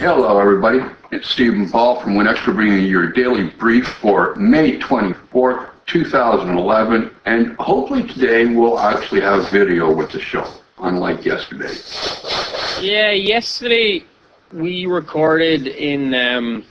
Hello, everybody. It's Stephen Paul from WinExtra bringing you your daily brief for May 24th, 2011. And hopefully today we'll actually have video with the show, unlike yesterday. Yeah, yesterday we recorded in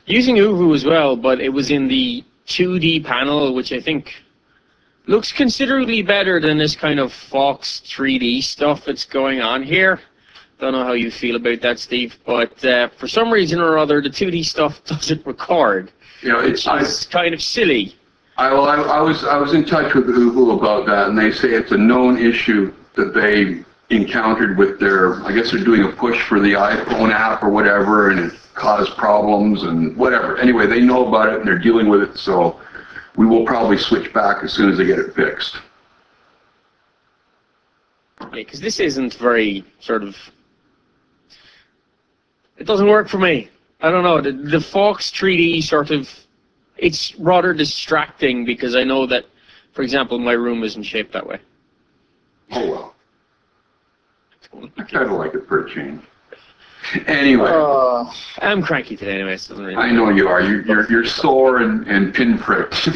using Uvu as well, but it was in the 2D panel, which I think looks considerably better than this kind of Fox 3D stuff that's going on here. Don't know how you feel about that, Steve, but for some reason or other, the 2D stuff doesn't record. You know, it's kind of silly. I was in touch with Uvu about that, and they say it's a known issue that they encountered with their, I guess they're doing a push for the iPhone app or whatever, and it caused problems and whatever. Anyway, they know about it and they're dealing with it, so we will probably switch back as soon as they get it fixed. Yeah, because this isn't very sort of... It doesn't work for me. I don't know. The Fox 3D sort of... It's rather distracting because I know that, for example, my room isn't shaped that way. Oh, well. I kind of like it for a change. Anyway. I'm cranky today anyway. So really I know you are. You're sore and pinpricked.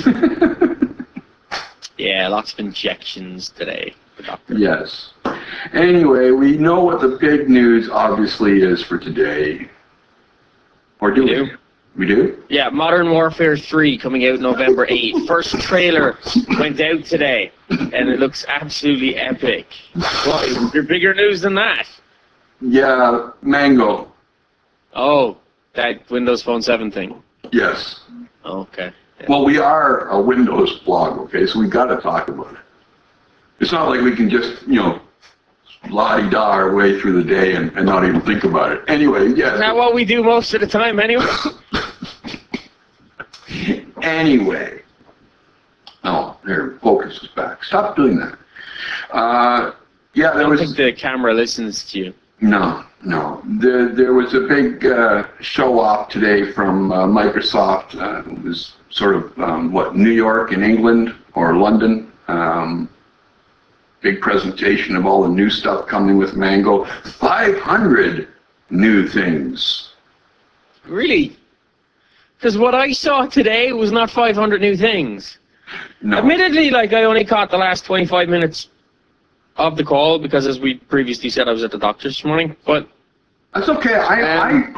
Yeah, lots of injections today. Yes. Anyway, we know what the big news obviously is for today. Or do we? We do? Yeah, Modern Warfare 3 coming out November 8th. First trailer went out today, and it looks absolutely epic. What, is there bigger news than that? Yeah, Mango. Oh, that Windows Phone 7 thing? Yes. Okay. Yeah. Well, we are a Windows blog, okay, so we got to talk about it. It's not like we can just, you know, la-di-da our way through the day and not even think about it. Anyway, yes. Isn't that what we do most of the time anyway? Anyway. Oh, there, focus is back. Stop doing that. Yeah, there was... I don't think the camera listens to you. No. There was a big show-off today from Microsoft. It was sort of, New York and England, or London. Big presentation of all the new stuff coming with Mango. 500 new things. Really? Because what I saw today was not 500 new things. No. Admittedly, like, I only caught the last 25 minutes of the call because, as we previously said, I was at the doctor's this morning. But that's okay.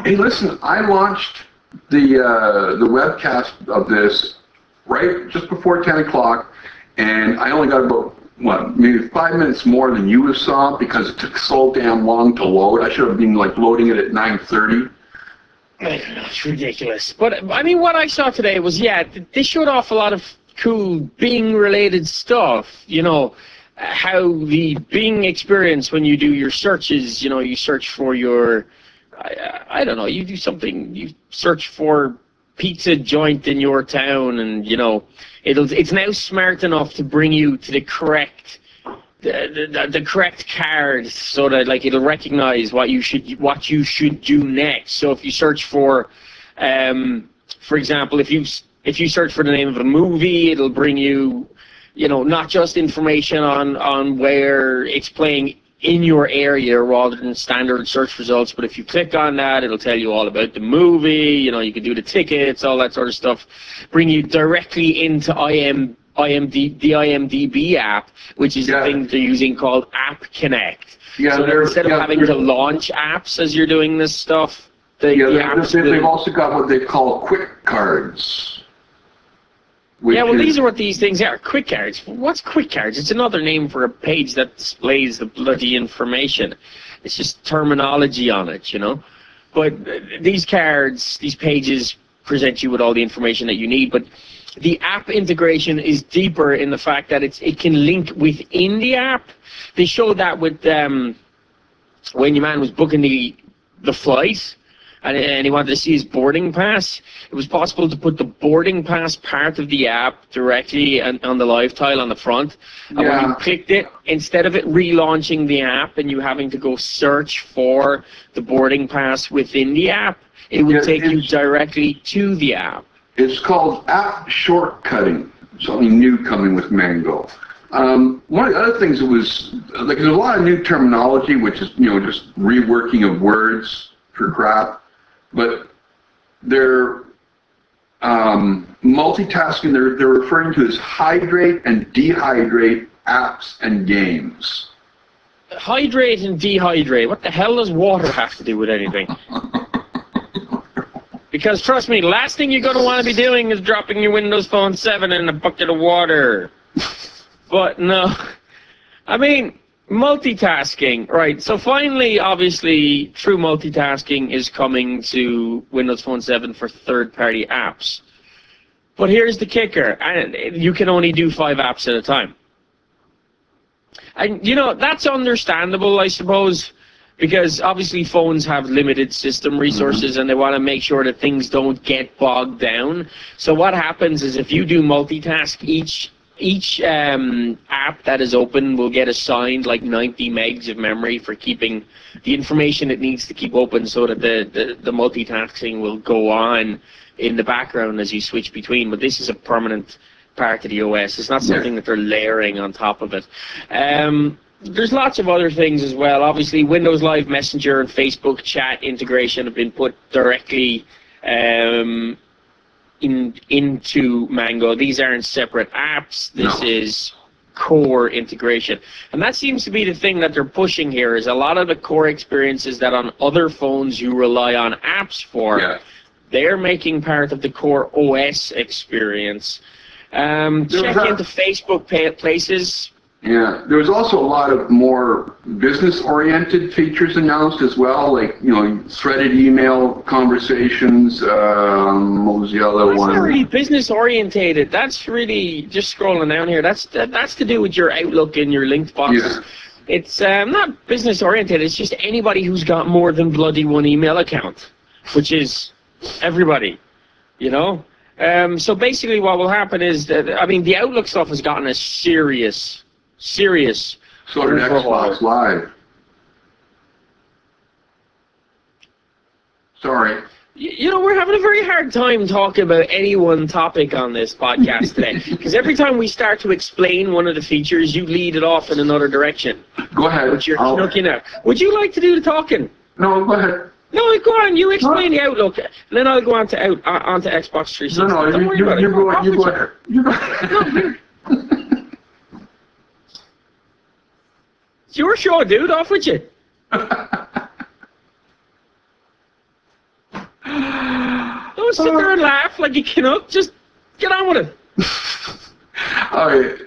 Hey, listen. I launched the webcast of this right just before 10 o'clock, and I only got about maybe 5 minutes more than you saw because it took so damn long to load. I should have been like loading it at 9:30. It's ridiculous. But I mean, what I saw today was, yeah, they showed off a lot of cool Bing-related stuff. You know, how the Bing experience when you do your searches. You know, you search for your, I don't know, you do something. You search for pizza joint in your town, and you know, it's now smart enough to bring you to the correct the correct card, so that like it'll recognize what you should do next. So if you search for example, if you search for the name of a movie, it'll bring you, you know, not just information on where it's playing in your area rather than standard search results, but if you click on that, it'll tell you all about the movie. You know, you can do the tickets, all that sort of stuff, bring you directly into the IMDb app, which is the thing they're using called App Connect. Yeah, so instead of having to launch apps as you're doing this stuff, they've also got what they call quick cards. Yeah, well, these are what these things are. Quick cards. What's quick cards? It's another name for a page that displays the bloody information. It's just terminology on it, you know. But these cards, these pages present you with all the information that you need. But the app integration is deeper in the fact that it can link within the app. They showed that with when your man was booking the flight, and he wanted to see his boarding pass. It was possible to put the boarding pass part of the app directly on the live tile on the front. And when you clicked it, instead of it relaunching the app and you having to go search for the boarding pass within the app, it would take you directly to the app. It's called app shortcutting, something new coming with Mango. One of the other things that was, like, there's a lot of new terminology, which is, you know, just reworking of words for crap, but they're multitasking. They're referring to as hydrate and dehydrate apps and games. Hydrate and dehydrate. What the hell does water have to do with anything? Because trust me, the last thing you're going to want to be doing is dropping your Windows Phone 7 in a bucket of water. But no, I mean, multitasking, right? So finally, obviously, true multitasking is coming to Windows Phone 7 for third-party apps. But here's the kicker, and you can only do 5 apps at a time. And, you know, that's understandable, I suppose, because obviously phones have limited system resources and they want to make sure that things don't get bogged down. So what happens is if you do multitask, each app that is open will get assigned like 90 megs of memory for keeping the information it needs to keep open so that the multitasking will go on in the background as you switch between. But this is a permanent part of the OS. It's not something that they're layering on top of it. There's lots of other things as well. Obviously, Windows Live Messenger and Facebook chat integration have been put directly into Mango. These aren't separate apps. This is core integration. And that seems to be the thing that they're pushing here, is a lot of the core experiences that on other phones you rely on apps for, they're making part of the core OS experience. Check into Facebook Places. Yeah, there was also a lot of more business-oriented features announced as well, like, you know, threaded email conversations, what was the other one? That's not really business-oriented. That's really, just scrolling down here, that's to do with your Outlook and your linked boxes. Yeah. It's not business-oriented, it's just anybody who's got more than bloody one email account, which is everybody, you know? So basically what will happen is that, I mean, the Outlook stuff has gotten a serious so did Xbox Live. Sorry. You know, we're having a very hard time talking about any one topic on this podcast today, because every time we start to explain one of the features, you lead it off in another direction. Go ahead. But you're looking out. Would you like to do the talking? No, go ahead. No, go on. You explain the Outlook, and then I'll go on to onto Xbox 360. No, you go ahead. You go ahead. It's your show, dude. Off with you. Don't sit there and laugh like you cannot. Just get on with it. All right.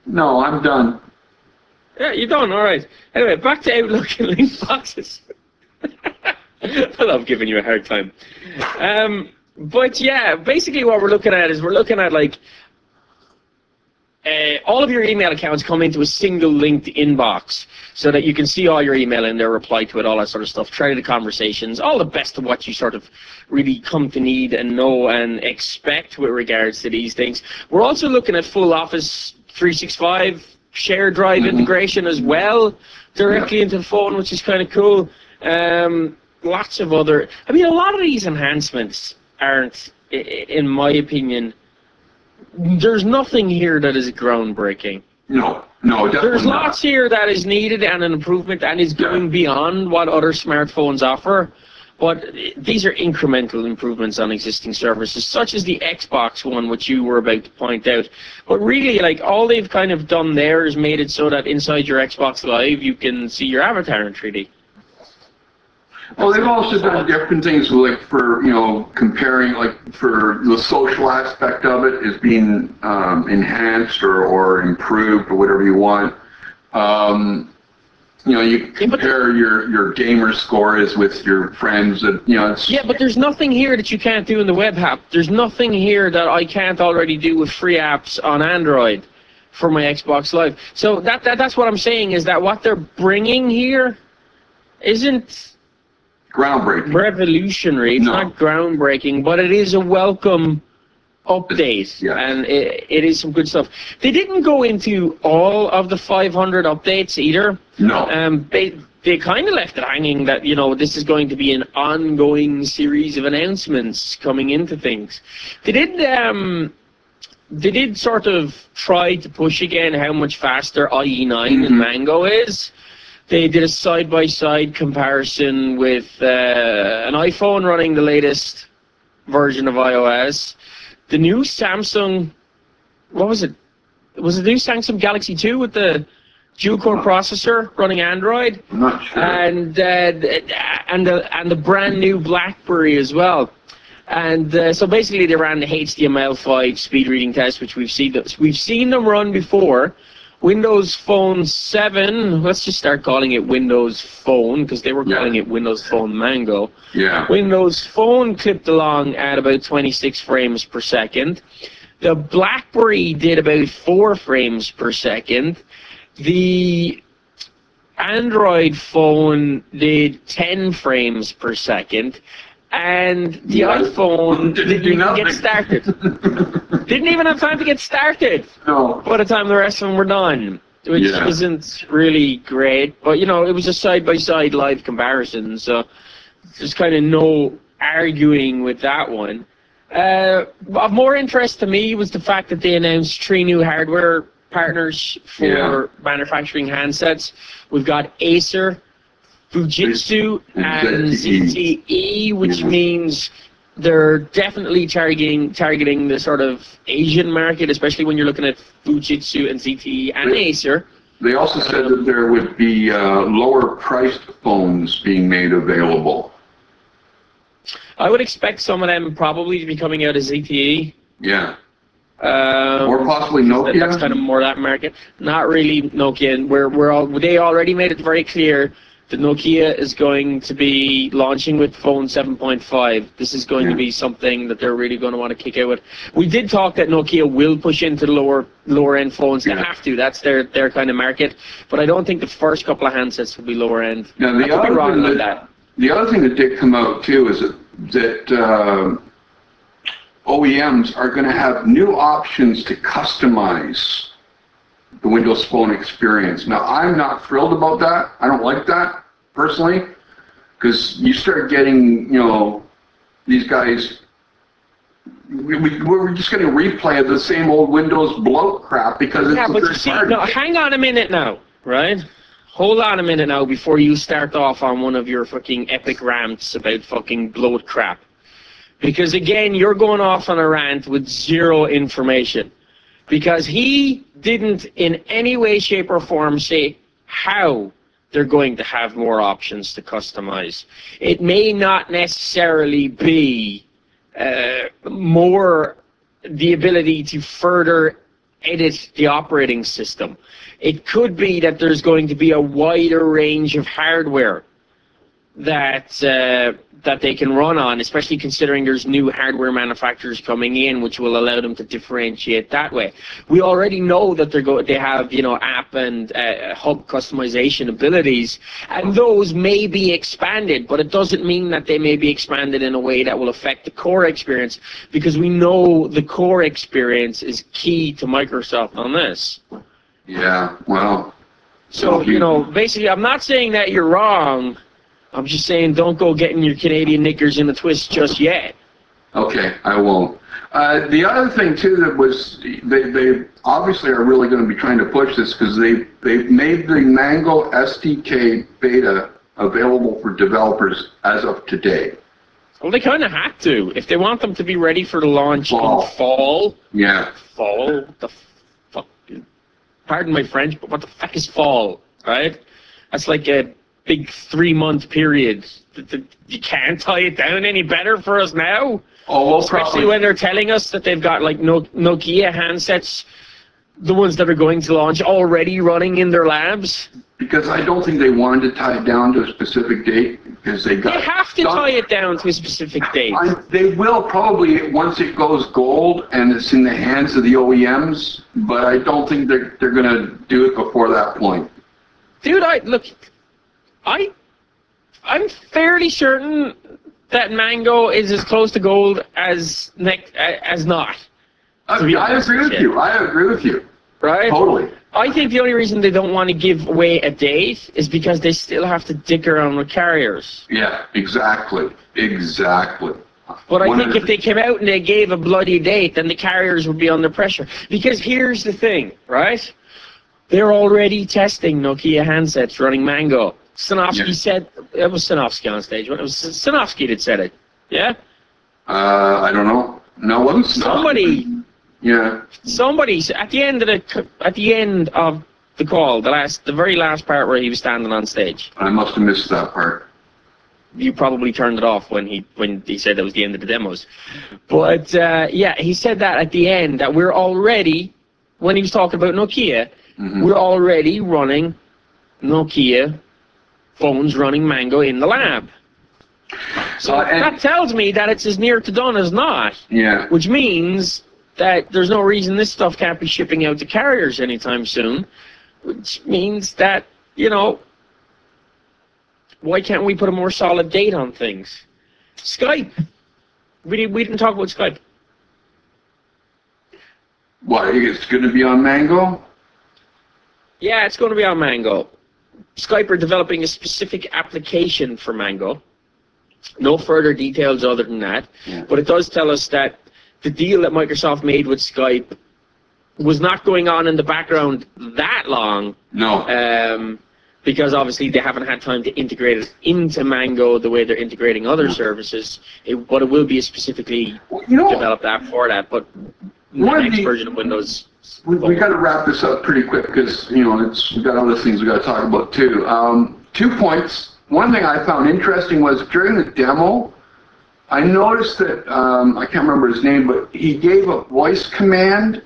No, I'm done. Yeah, you're done. All right. Anyway, back to Outlook and link boxes. I love giving you a hard time. But yeah, basically what we're looking at is like all of your email accounts come into a single linked inbox so that you can see all your email in there, reply to it, all that sort of stuff, try the conversations, all the best of what you sort of really come to need and know and expect with regards to these things. We're also looking at full Office 365 share drive integration as well, directly into the phone, which is kind of cool. Lots of other, I mean, a lot of these enhancements aren't, in my opinion, there's nothing here that is groundbreaking. No, definitely There's lots here that is needed and an improvement and is going beyond what other smartphones offer, but these are incremental improvements on existing services, such as the Xbox one, which you were about to point out. But really, like, all they've kind of done there is made it so that inside your Xbox Live, you can see your avatar in 3D. Well, they've also done different things, like for, you know, comparing, like for the social aspect of it is being enhanced or improved or whatever you want. You know, you compare your gamer scores with your friends. And, you know, it's but there's nothing here that you can't do in the web app. There's nothing here that I can't already do with free apps on Android for my Xbox Live. So that's what I'm saying, is that what they're bringing here isn't groundbreaking, revolutionary. It's not groundbreaking, but it is a welcome update, and it is some good stuff. They didn't go into all of the 500 updates either. No. They kind of left it hanging that, you know, this is going to be an ongoing series of announcements coming into things. They did sort of try to push again how much faster IE9 and Mango is. They did a side-by-side comparison with an iPhone running the latest version of iOS, the new Samsung, what was it? Was it the new Samsung Galaxy 2 with the dual-core processor running Android? I'm not sure. And the brand new BlackBerry as well. And so basically they ran the HTML5 speed reading test, which we've seen them run before. Windows Phone 7, let's just start calling it Windows Phone, because they were calling it Windows Phone Mango. Yeah. Windows Phone clipped along at about 26 frames per second. The BlackBerry did about 4 frames per second. The Android phone did 10 frames per second. And the iPhone didn't even get started. Didn't even have time to get started. No. By the time the rest of them were done, which isn't really great. But, you know, it was a side-by-side live comparison, so there's kind of no arguing with that one. Of more interest to me was the fact that they announced 3 new hardware partners for manufacturing handsets. We've got Acer, Fujitsu, and ZTE, which means they're definitely targeting the sort of Asian market, especially when you're looking at Fujitsu and ZTE and Acer. They also said that there would be lower priced phones being made available. I would expect some of them probably to be coming out of ZTE. Yeah. Or possibly Nokia. That's kind of more that market. Not really Nokia. They already made it very clear that Nokia is going to be launching with phone 7.5. This is going to be something that they're really going to want to kick out with. We did talk that Nokia will push into the lower end phones. They have to. That's their kind of market. But I don't think the first couple of handsets will be lower end. Now, the other thing that did come out too is that OEMs are going to have new options to customize the Windows Phone experience. Now, I'm not thrilled about that. I don't like that, personally, because you start getting, you know, these guys, we're just going to replay the same old Windows bloat crap because it's but you see, no, hang on a minute now, right? Hold on a minute now before you start off on one of your fucking epic rants about fucking bloat crap. Because, again, you're going off on a rant with zero information. Because he didn't in any way, shape, or form say how they're going to have more options to customize. It may not necessarily be more the ability to further edit the operating system. It could be that there's going to be a wider range of hardware that they can run on, especially considering there's new hardware manufacturers coming in, which will allow them to differentiate that way. We already know that they have, you know, app and hub customization abilities, and those may be expanded, but it doesn't mean that they may be expanded in a way that will affect the core experience, because we know the core experience is key to Microsoft on this. Yeah, well. So, you know, basically, I'm not saying that you're wrong. I'm just saying don't go getting your Canadian knickers in a twist just yet. Okay, I won't. The other thing, too, that was they obviously are really going to be trying to push this because they've made the Mango SDK beta available for developers as of today. Well, they kind of have to. If they want them to be ready for the launch in fall. Yeah. Fall? The fuck? Pardon my French, but what the fuck is fall, right? That's like a big 3-month period. You can't tie it down any better for us now. Oh, especially when they're telling us that they've got like Nokia handsets, the ones that are going to launch, already running in their labs. Because I don't think they wanted to tie it down to a specific date because they have to tie it down to a specific date. They will probably once it goes gold and it's in the hands of the OEMs, but I don't think they're going to do it before that point. Dude, I'm fairly certain that Mango is as close to gold as not. I agree with you. I agree with you. Right? Totally. I think the only reason they don't want to give away a date is because they still have to dick around with carriers. Yeah, exactly. Exactly. But I think if they came out and they gave a bloody date, then the carriers would be under pressure. Because here's the thing, right? they're already testing Nokia handsets running Mango. Sinofsky said, it was Sinofsky on stage, but it was Sinofsky that said it. Yeah? I don't know. No, it wasn't Somebody. Yeah. Somebody at the end of the call, the very last part where he was standing on stage. I must have missed that part. You probably turned it off when he said that was the end of the demos. But yeah, he said that at the end that we're already, when he was talking about Nokia, we're already running Nokia phones running Mango in the lab. So that tells me that it's as near to done as not. Yeah. Which means that there's no reason this stuff can't be shipping out to carriers anytime soon. Which means that, you know, why can't we put a more solid date on things? Skype. We didn't talk about Skype. What, it's going to be on Mango? Yeah, it's going to be on Mango. Skype are developing a specific application for Mango. No further details other than that. Yeah. But it does tell us that the deal that Microsoft made with Skype was not going on in the background that long. No. Because obviously they haven't had time to integrate it into Mango the way they're integrating other services. But it will be a specifically developed app for that. But the next version of Windows. We got to wrap this up pretty quick because we've got other things we got to talk about too. 2 points. One thing I found interesting was during the demo, I noticed that I can't remember his name, but he gave a voice command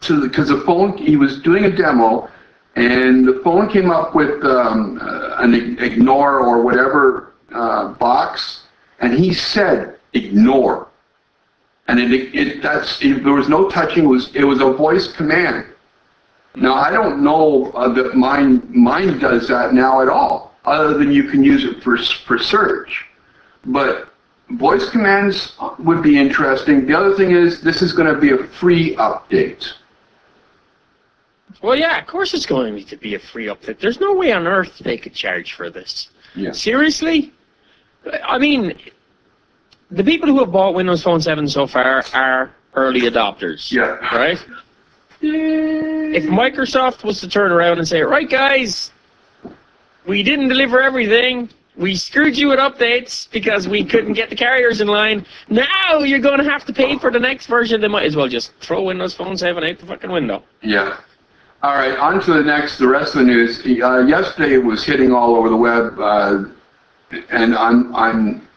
because the phone. He was doing a demo, and the phone came up with an ignore or whatever box, and he said ignore. And there was no touching. It was a voice command. Now I don't know that mine does that now at all, other than you can use it for search. But voice commands would be interesting. The other thing is this is going to be a free update. Well, yeah, of course it's going to be a free update. There's no way on earth they could charge for this. Yeah. Seriously? I mean, the people who have bought Windows Phone 7 so far are early adopters. Yeah. Right? If Microsoft was to turn around and say, right, guys, we didn't deliver everything. We screwed you with updates because we couldn't get the carriers in line. Now you're going to have to pay for the next version. They might as well just throw Windows Phone 7 out the fucking window. Yeah. All right, on to the rest of the news. Yesterday it was hitting all over the web, and I'm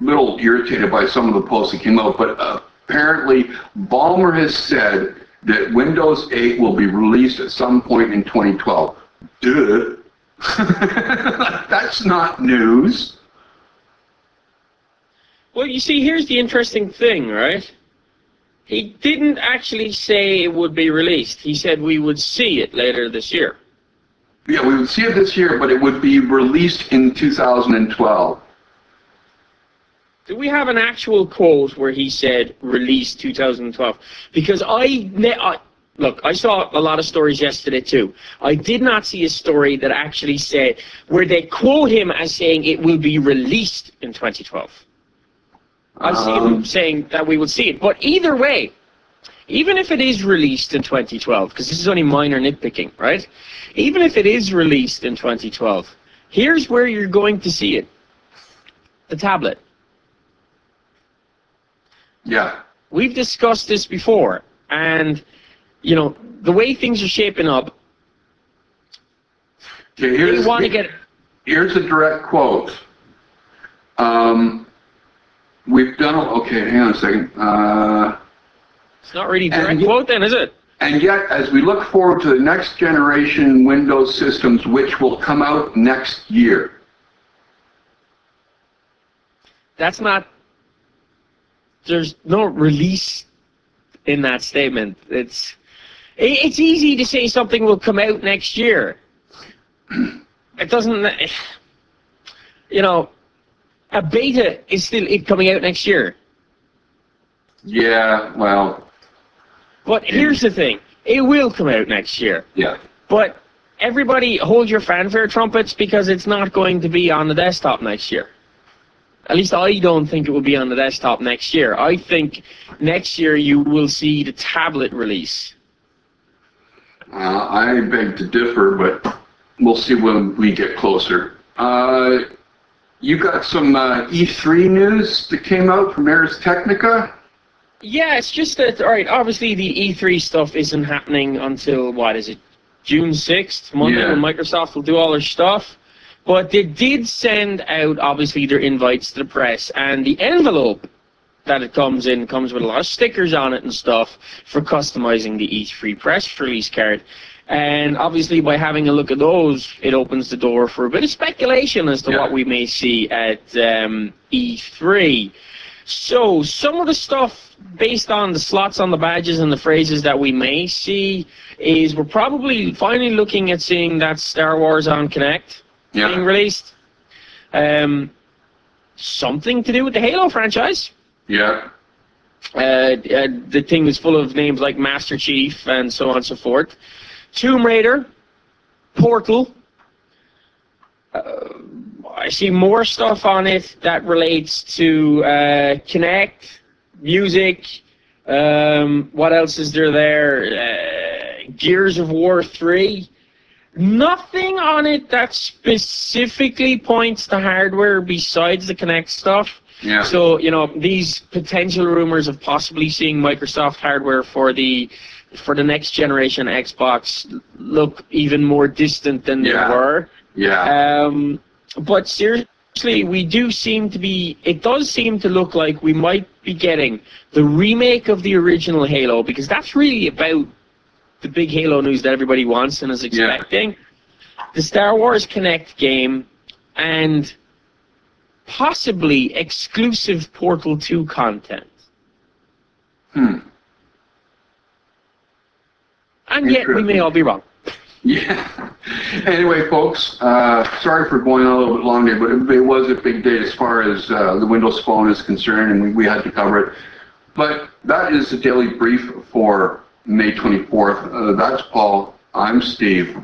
a little irritated by some of the posts that came out, but apparently Ballmer has said that Windows 8 will be released at some point in 2012. Duh. That's not news. Well, you see, here's the interesting thing, right? He didn't actually say it would be released. He said we would see it later this year. Yeah, we would see it this year, but it would be released in 2012. Do we have an actual quote where he said release 2012? Because look, I saw a lot of stories yesterday too. I did not see a story that actually said, where they quote him as saying it will be released in 2012. I see him saying that we will see it. But either way, even if it is released in 2012, because this is only minor nitpicking, right? Even if it is released in 2012, here's where you're going to see it. The tablet. Yeah. We've discussed this before, and the way things are shaping up, okay, here's a direct quote. We've done, okay, hang on a second. It's not really a direct quote then, is it? And yet, as we look forward to the next generation Windows systems, which will come out next year. That's not, there's no release in that statement. It's easy to say something will come out next year. It doesn't, a beta is still coming out next year. Yeah, well. But here's the thing. It will come out next year. Yeah. But everybody hold your fanfare trumpets because it's not going to be on the desktop next year. At least I don't think it will be on the desktop next year. I think next year you will see the tablet release. I beg to differ, but we'll see when we get closer. You got some E3 news that came out from Ars Technica? Yeah, it's just that, all right, obviously the E3 stuff isn't happening until, what is it, June 6th, Monday, when Microsoft will do all their stuff. But they did send out, obviously, their invites to the press, and the envelope that it comes in comes with a lot of stickers on it and stuff for customizing the E3 press release card. And obviously, by having a look at those, it opens the door for a bit of speculation as to what we may see at E3. So, some of the stuff based on the slots on the badges and the phrases that we may see is we're probably finally looking at seeing that Star Wars on Kinect being released. Something to do with the Halo franchise. Yeah. The thing is full of names like Master Chief and so on and so forth. Tomb Raider, Portal. I see more stuff on it that relates to Kinect, music. What else is there? Gears of War 3. Nothing on it that specifically points to hardware besides the Kinect stuff. Yeah. So, you know, these potential rumors of possibly seeing Microsoft hardware for the next generation Xbox look even more distant than they were. Yeah. But seriously, it does seem to look like we might be getting the remake of the original Halo, because that's really about the big Halo news that everybody wants and is expecting. The Star Wars Kinect game and possibly exclusive Portal 2 content. And yet we may all be wrong. Yeah. Anyway, folks, sorry for going on a little bit long there, but it was a big day as far as the Windows Phone is concerned, and we had to cover it. But that is the daily brief for May 24th. That's Paul. I'm Steve.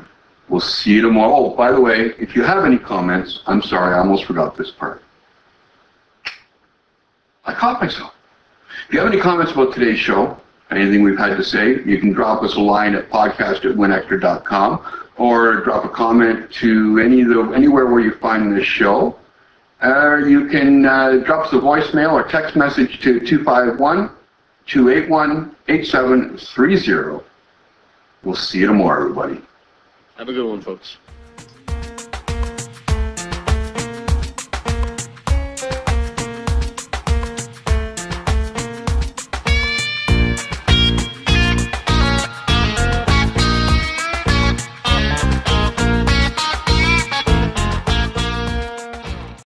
We'll see you tomorrow. Oh, by the way, if you have any comments, I'm sorry, I almost forgot this part. I caught myself. If you have any comments about today's show, anything we've had to say, you can drop us a line at podcast@winextra.com or drop a comment to anywhere where you find this show. You can drop us a voicemail or text message to 251-281-8730. We'll see you tomorrow, everybody. Have a good one, folks.